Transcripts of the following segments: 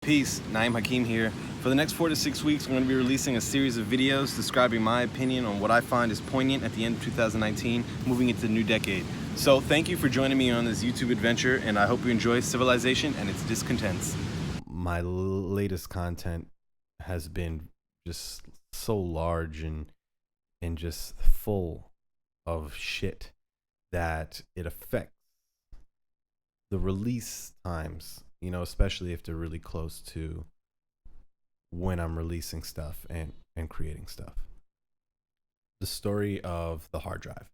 Peace, Naeem Hakeem here. For the next 4 to 6 weeks, I'm going to be releasing a series of videos describing my opinion on what I find is poignant at the end of 2019, moving into the new decade. So thank you for joining me on this YouTube adventure, and I hope you enjoy Civilization and its Discontents. My latest content has been just so large and just full of shit that it affects the release times, you know, especially if they're really close to when I'm releasing stuff and creating stuff. The story of the hard drive.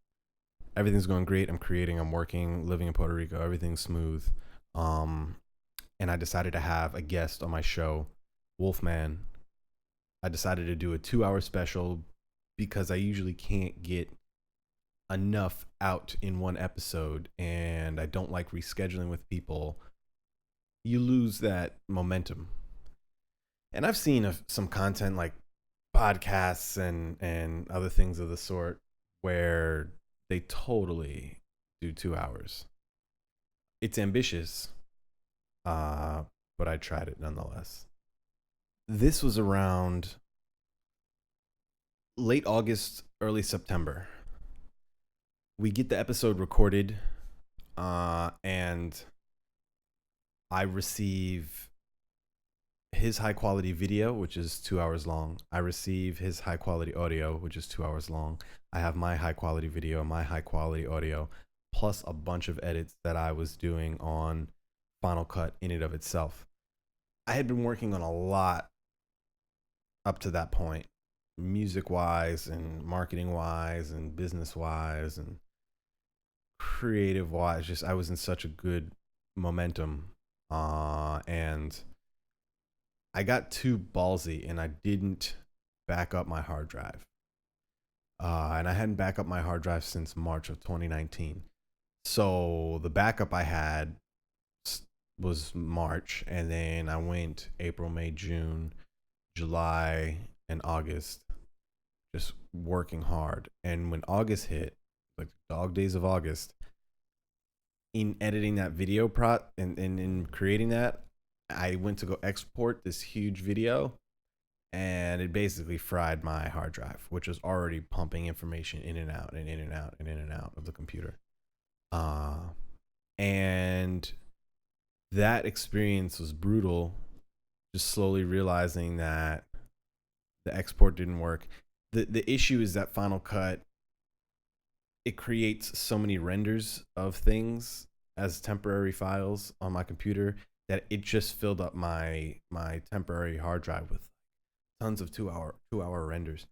Everything's going great. I'm creating, I'm working, living in Puerto Rico. Everything's smooth. And I decided to have a guest on my show, Wolfman. I decided to do a 2-hour special because I usually can't get enough out in one episode, and I don't like rescheduling with people. You lose that momentum. And I've seen some content like podcasts and other things of the sort where they totally do 2 hours. It's ambitious, but I tried it nonetheless. This was around late August, early September. We get the episode recorded, and I receive his high quality video, which is 2 hours long. I receive his high quality audio, which is 2 hours long. I have my high quality video, my high quality audio, plus a bunch of edits that I was doing on Final Cut in and of itself. I had been working on a lot up to that point, music wise and marketing wise and business wise and creative wise. Just I was in such a good momentum, and I got too ballsy and I didn't back up my hard drive, and I hadn't backed up my hard drive since March of 2019. So the backup I had was March, and then I went April, May, June, July, and August, just working hard. And when August hit, like dog days of August, in editing that video and in creating that, I went to go export this huge video, and it basically fried my hard drive, which was already pumping information in and out and in and out and in and out of the computer. And that experience was brutal, just slowly realizing that the export didn't work. The issue is that Final Cut, it creates so many renders of things as temporary files on my computer that it just filled up my temporary hard drive with tons of 2 hour renders.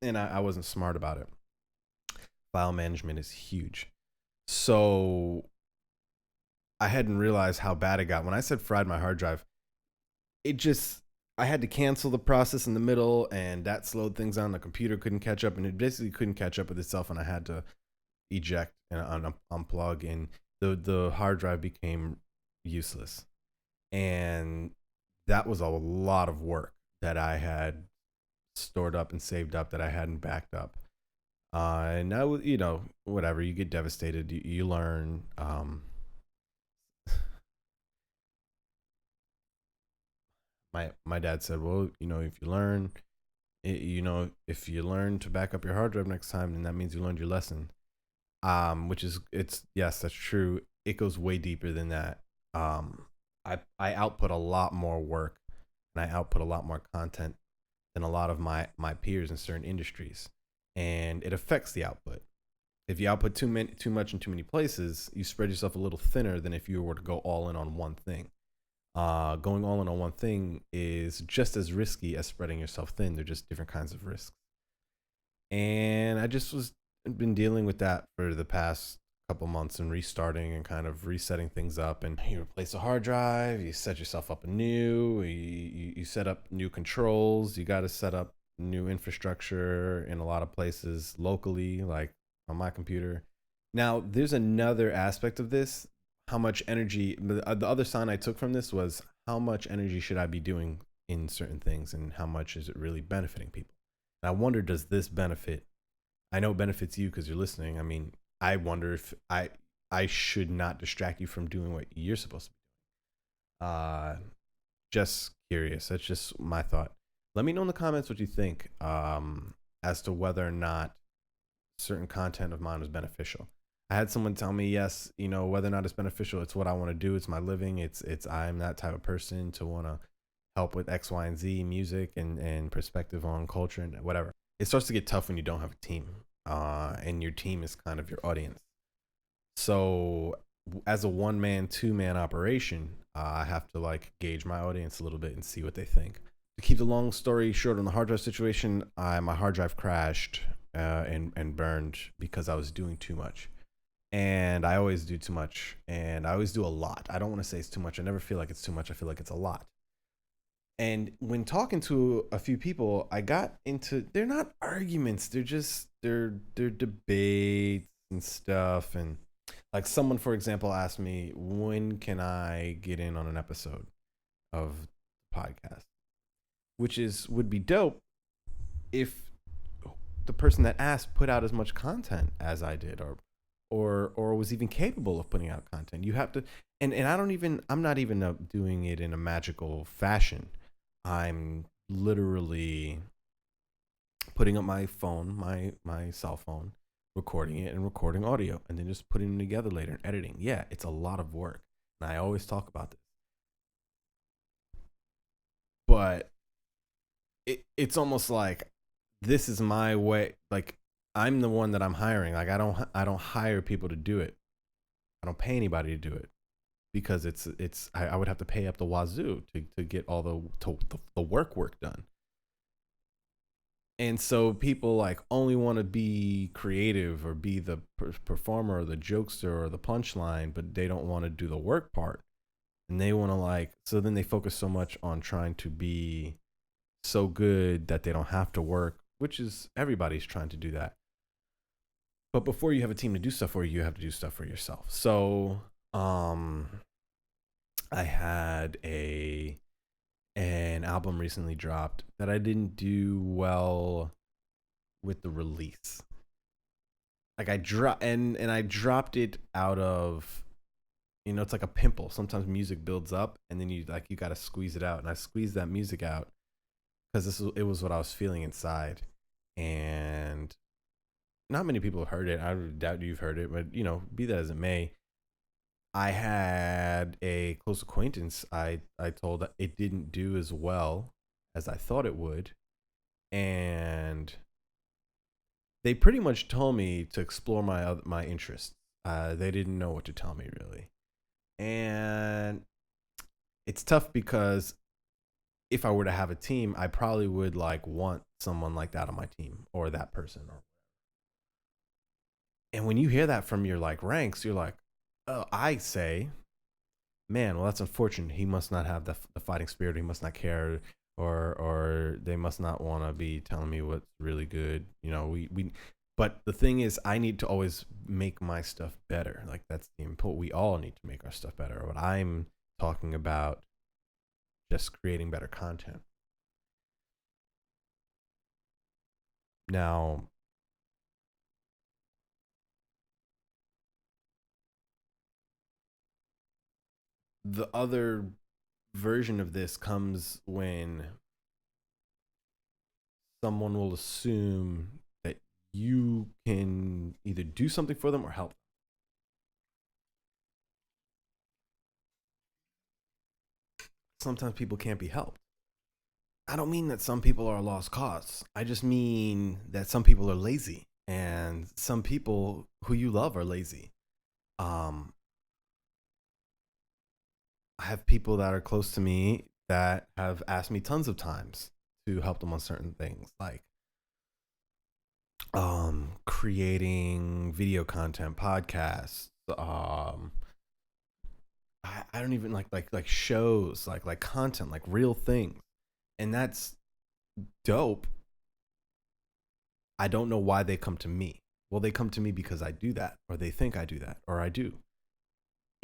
And I wasn't smart about it. File management is huge. So I hadn't realized how bad it got. When I said fried my hard drive, I had to cancel the process in the middle, and that slowed things down. The computer couldn't catch up, and it basically couldn't catch up with itself, and I had to eject and unplug, and the hard drive became useless. And that was a lot of work that I had stored up and saved up that I hadn't backed up. And now, you know, whatever, you get devastated, you learn. My dad said, well, you know, if you learn to back up your hard drive next time, then that means you learned your lesson. Yes, that's true. It goes way deeper than that. I output a lot more work, and I output a lot more content than a lot of my peers in certain industries, and it affects the output. If you output too much in too many places, you spread yourself a little thinner than if you were to go all in on one thing. Going all in on one thing is just as risky as spreading yourself thin. They're just different kinds of risks. And I just been dealing with that for the past couple months and restarting and kind of resetting things up. And you replace a hard drive, you set yourself up anew, you set up new controls, you got to set up new infrastructure in a lot of places locally, like on my computer. Now, there's another aspect of this. How much energy, the other sign I took from this was how much energy should I be doing in certain things, and how much is it really benefiting people? And I wonder, does this benefit? I know it benefits you because you're listening. I mean, I wonder if I should not distract you from doing what you're supposed to be doing. Just curious. That's just my thought. Let me know in the comments what you think, as to whether or not certain content of mine was beneficial. I had someone tell me, yes, whether or not it's beneficial, it's what I want to do. It's my living. It's I'm that type of person to want to help with X, Y, and Z music and perspective on culture and whatever. It starts to get tough when you don't have a team, and your team is kind of your audience. So as a 1 man, 2 man operation, I have to like gauge my audience a little bit and see what they think. To keep the long story short, on the hard drive situation, my hard drive crashed, and burned because I was doing too much. And I always do too much, and I always do a lot. I don't want to say it's too much. I never feel like it's too much. I feel like it's a lot. And when talking to a few people, I got into, they're not arguments, they're debates and stuff. And like someone, for example, asked me, when can I get in on an episode of the podcast? Which would be dope if the person that asked put out as much content as I did, or was even capable of putting out content. You have to, and I'm not even doing it in a magical fashion. I'm literally putting up my phone, my cell phone, recording it and recording audio, and then just putting them together later and editing. Yeah, it's a lot of work, and I always talk about this. But it's almost like this is my way. Like, I'm the one that I'm hiring. Like, I don't hire people to do it. I don't pay anybody to do it, because I would have to pay up the wazoo to get all the work done. And so people like only want to be creative or be the performer or the jokester or the punchline, but they don't want to do the work part. And they want to so then they focus so much on trying to be so good that they don't have to work, which is, everybody's trying to do that. But before you have a team to do stuff for you, have to do stuff for yourself. So, I had an album recently dropped that I didn't do well with the release. Like, I dropped it out of, it's like a pimple. Sometimes music builds up and then you got to squeeze it out. And I squeezed that music out because it was what I was feeling inside. And not many people have heard it. I doubt you've heard it, but be that as it may, I had a close acquaintance I told that it didn't do as well as I thought it would. And they pretty much told me to explore my interests. They didn't know what to tell me, really. And it's tough because if I were to have a team, I probably would want someone like that on my team, or that person. And when you hear that from your ranks, you're like, oh, I say, man, well, that's unfortunate. He must not have the fighting spirit. He must not care, or they must not want to be telling me what's really good. But the thing is, I need to always make my stuff better. Like, that's the input. We all need to make our stuff better. What I'm talking about, just creating better content. Now, the other version of this comes when someone will assume that you can either do something for them or help. Sometimes people can't be helped. I don't mean that some people are a lost cause. I just mean that some people are lazy, and some people who you love are lazy. I have people that are close to me that have asked me tons of times to help them on certain things, like creating video content, podcasts, I don't even like shows, like content, like real things. And that's dope. I don't know why they come to me. Well, they come to me because I do that, or they think I do that, or I do.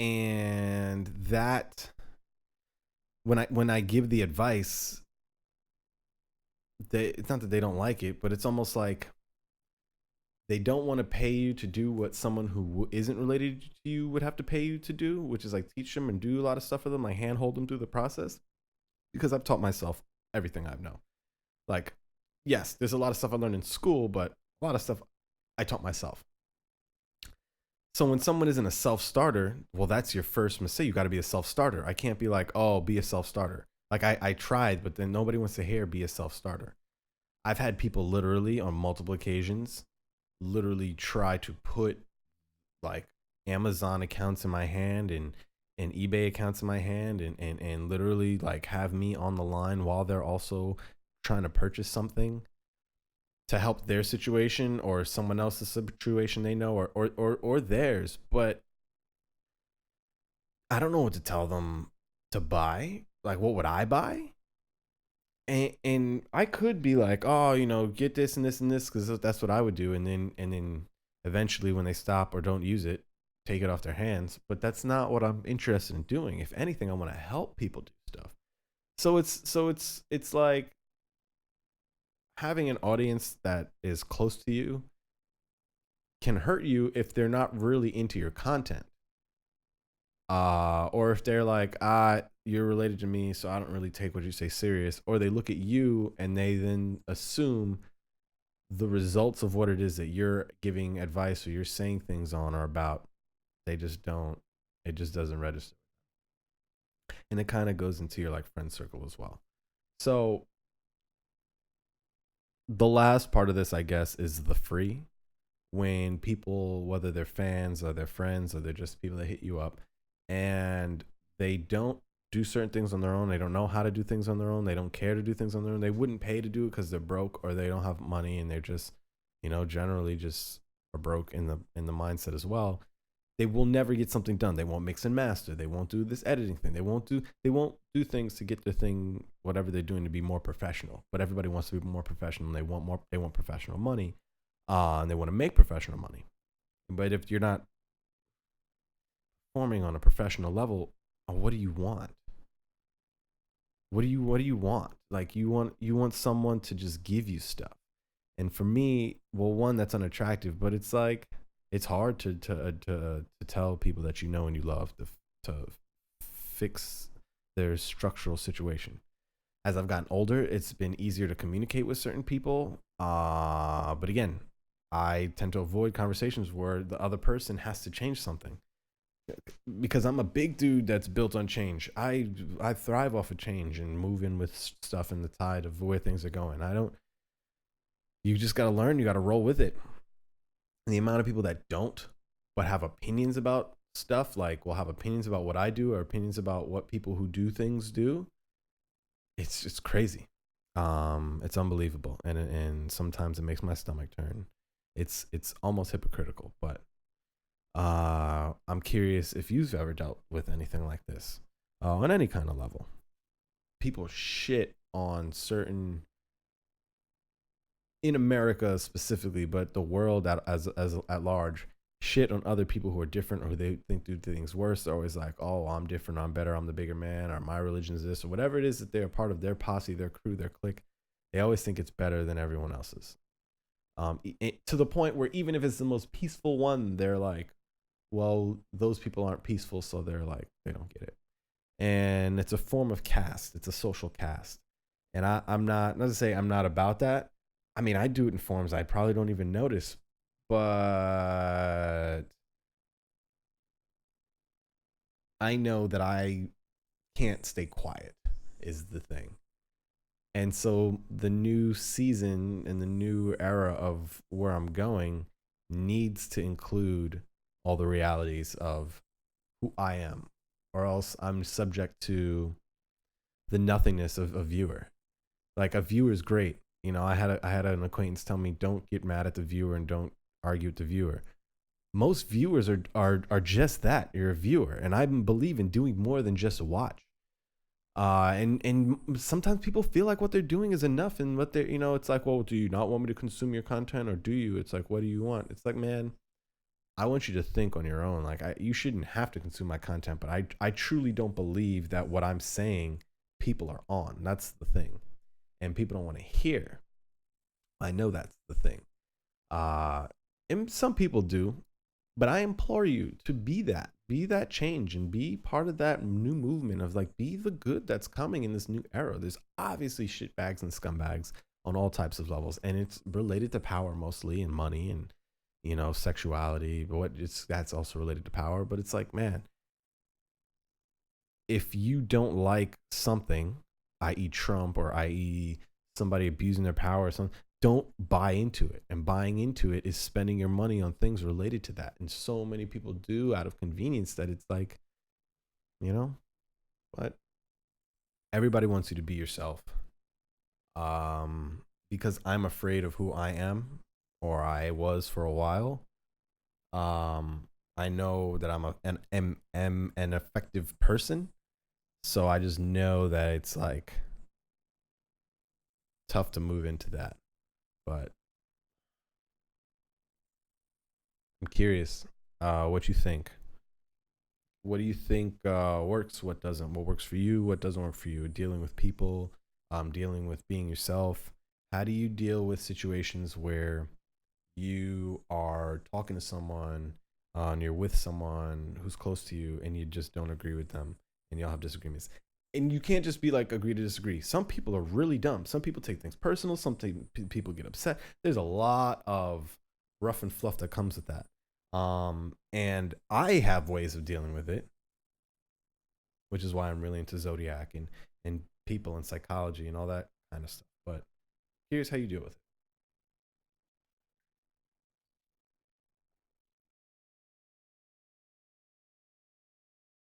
And that, when I give the advice, it's not that they don't like it, but it's almost like they don't want to pay you to do what someone who isn't related to you would have to pay you to do, which is like teach them and do a lot of stuff for them, like handhold them through the process. because I've taught myself everything I know. Like, yes, there's a lot of stuff I learned in school, but a lot of stuff I taught myself. So when someone isn't a self-starter, well, that's your first mistake. You got to be a self-starter. I can't be like, oh, be a self-starter. Like I tried, but then nobody wants to hear be a self-starter. I've had people literally on multiple occasions literally try to put like Amazon accounts in my hand and eBay accounts in my hand and literally like have me on the line while they're also trying to purchase something to help their situation or someone else's situation they know or theirs. But I don't know what to tell them to buy. Like, what would I buy? And I could be like, oh, get this and this and this because that's what I would do, and then eventually when they stop or don't use it, take it off their hands. But that's not what I'm interested in doing. If anything, I want to help people do stuff. So it's like having an audience that is close to you can hurt you if they're not really into your content. Or if they're like, you're related to me, so I don't really take what you say serious. Or they look at you and they then assume the results of what it is that you're giving advice or you're saying things on are about. They just don't, it just doesn't register. And it kind of goes into your like friend circle as well. So the last part of this, I guess, is the free. When people, whether they're fans or they're friends or they're just people that hit you up, and they don't do certain things on their own. They don't know how to do things on their own. They don't care to do things on their own. They wouldn't pay to do it because they're broke or they don't have money, and they're just, generally just are broke in the mindset as well. They will never get something done. They won't mix and master. They won't do this editing thing. They won't do things to get the thing, whatever they're doing, to be more professional. But everybody wants to be more professional, and they want professional money, and they want to make professional money. But if you're not performing on a professional level, what do you want? What do you want? Like you want someone to just give you stuff. And for me, well, one, that's unattractive, but it's like it's hard to tell people that you know and you love to fix their structural situation. As I've gotten older, it's been easier to communicate with certain people. But again, I tend to avoid conversations where the other person has to change something, because I'm a big dude that's built on change. I thrive off of change and moving with stuff in the tide of where things are going. You just got to learn. You got to roll with it. And the amount of people that don't, but have opinions about stuff, like will have opinions about what I do or opinions about what people who do things do. It's crazy. It's unbelievable. And sometimes it makes my stomach turn. It's almost hypocritical, but I'm curious if you've ever dealt with anything like this on any kind of level. People shit on certain, in America specifically, but the world at large, shit on other people who are different or who they think do things worse. They're always like, oh, I'm different, I'm better, I'm the bigger man, or my religion is this, or whatever it is that they're part of, their posse, their crew, their clique. They always think it's better than everyone else's. To the point where even if it's the most peaceful one, they're like, well, those people aren't peaceful, so they're like, they don't get it. And it's a form of caste. It's a social caste. And I'm not to say I'm not about that. I mean, I do it in forms I probably don't even notice, but I know that I can't stay quiet is the thing. And so the new season and the new era of where I'm going needs to include all the realities of who I am, or else I'm subject to the nothingness of a viewer. Like, a viewer is great. I had an acquaintance tell me, don't get mad at the viewer and don't argue with the viewer. Most viewers are just that. You're a viewer, and I believe in doing more than just watch. And sometimes people feel like what they're doing is enough, and what they're, it's like, well, do you not want me to consume your content, or do you? It's like, what do you want? It's like, man, I want you to think on your own. Like, you shouldn't have to consume my content, but I truly don't believe that what I'm saying people are on. That's the thing. And people don't want to hear. I know that's the thing. And some people do. But I implore you to be that change and be part of that new movement of like, be the good that's coming in this new era. There's obviously shitbags and scumbags on all types of levels, and it's related to power mostly and money and, you know, sexuality. But what it's that's also related to power. But it's like, man, if you don't like something, i.e., Trump or i.e., somebody abusing their power or something, don't buy into it. And buying into it is spending your money on things related to that. And so many people do out of convenience that it's like, you know, but everybody wants you to be yourself. Because I'm afraid of who I am or I was for a while. I know that I'm an effective person. So I just know that it's like tough to move into that. But I'm curious what you think. What do you think works? What doesn't? What works for you? What doesn't work for you? Dealing with people, dealing with being yourself. How do you deal with situations where you are talking to someone and you're with someone who's close to you and you just don't agree with them and y'all have disagreements? And you can't just be like agree to disagree. Some people are really dumb. Some people take things personal. People get upset. There's a lot of rough and fluff that comes with that. And I have ways of dealing with it, which is why I'm really into zodiac and people and psychology and all that kind of stuff. But here's how you deal with it.